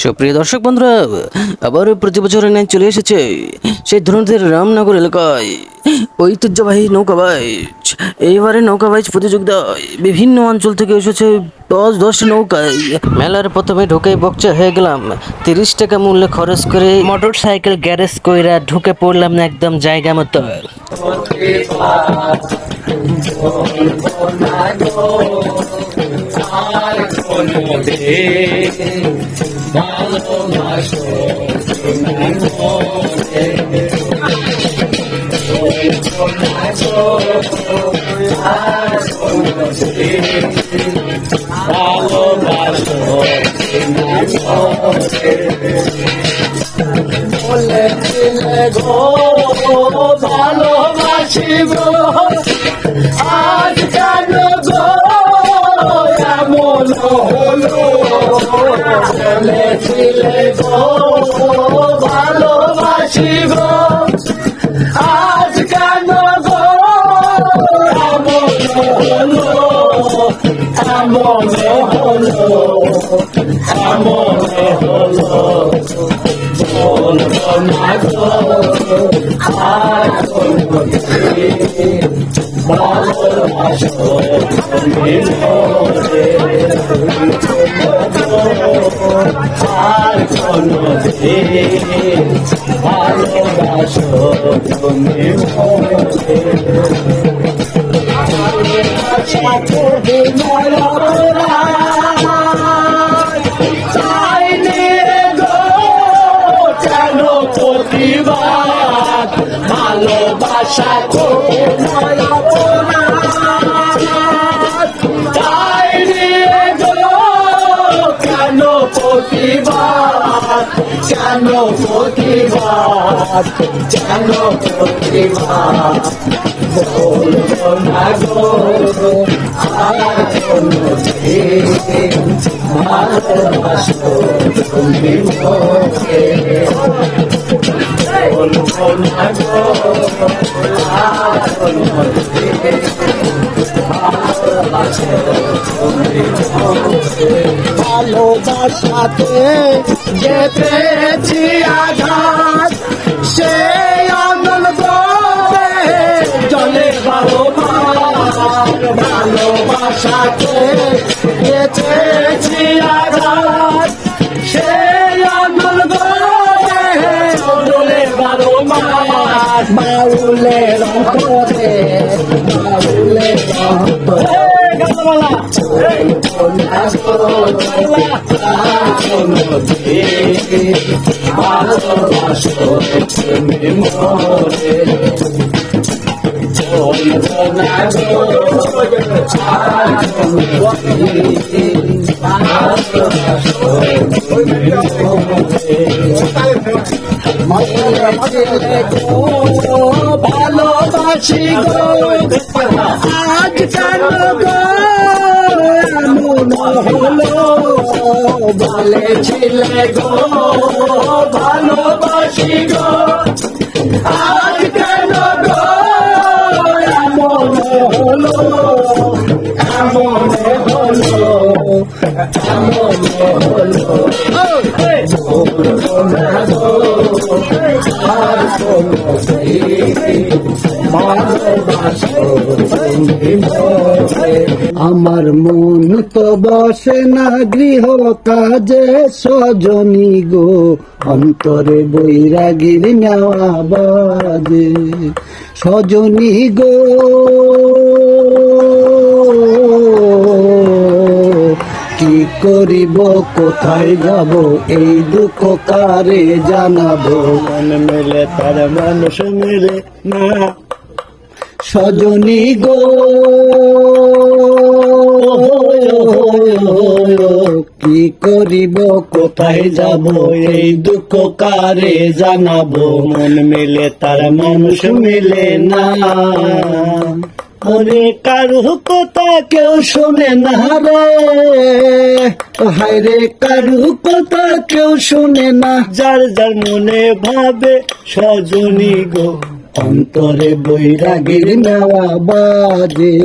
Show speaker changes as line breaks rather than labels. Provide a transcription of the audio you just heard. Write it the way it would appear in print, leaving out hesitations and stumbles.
সুপ্রিয় দর্শক বন্ধুরা, আবার প্রতি বছরের ন্যায় চলে এসেছে সেই ধরনের রামনগর এলাকায় ঐতিহ্যবাহী নৌকাবাইজ। এইবারে নৌকাবাইজ প্রতিযোগিতায় বিভিন্ন অঞ্চল থেকে এসেছে 10-10টি নৌকায়। মেলার প্রথমে ঢুকেই বকচা হয়ে গেলাম। 30 টাকা মূল্য খরচ করে মোটর সাইকেল গ্যারেজ কইরা ঢুকে পড়লাম না একদম জায়গা মতো।
ভালোবাসিব আজ কেন গো এমন হলো, বলেছিলে গো ভালোবাসিব আজ কেন গো এমন হলো, এমন হলো, এমন হলো, বলবো না গো আর ভালোবাসো তুমি মোরে, আর কোনো দিন ভালোবাসো তুমি মোরে। সাথে চাইনি গো কেন প্রতিবাদ, ভালোবাসা চাইনি গো কেন প্রতিবাদ, কেন প্রতিবাদ, কেন প্রতিবাদ, বলবো না গো আর কোনো দিন ভালোবাসো তুমি মোরে, বলবো না গো আর কোনো দিন ভালোবাসো তুমি মোরে। ভালোবাসাতে যে পেয়েছি আঘাত, সেই আনন্দ জলে বারো মাস, ভালোবাসাতে যে পেয়েছি আঘাত, সেই আনন্দ জলে বারো মাস, বাউলের অন্তরে, বাউলের অন্তরে ভালোবাসো তুমি মোরে, বলবো না গো আর কোনো দিন ভালোবাসো তুমি মোরে, ভালোবাসি গো আজ কেন গো এমন হলো, বলেছিলে গো ভালোবাসি গো আজ কেন গো এমন হলো, এমন হলো, এমন হলো, বলবো না গো আর কোনো দিন ভালোবাসো তুমি মোরে। আমার মন তো বসে না গৃহ কাজে সজনী গো, অন্তরে বৈরাগীর নেওয়া বাজে সজনী গো, কি করিব কোথায় যাব এই দুঃখ কারে জানাবো, মন মেলে তার মানুষ মেলে না সজনী গো, কি করিব কোথায় যাব এই দুঃখ কারে জানাবো, মন মেলে তার মানুষ মেলে না, ওরে কারু কথা কেউ শোনে না রে, হায়রে কারু কথা কেউ শোনে না, যার যার মনে ভাবে সজনী গো, অন্তরে বৈরাগীর নেওয়া বাজে।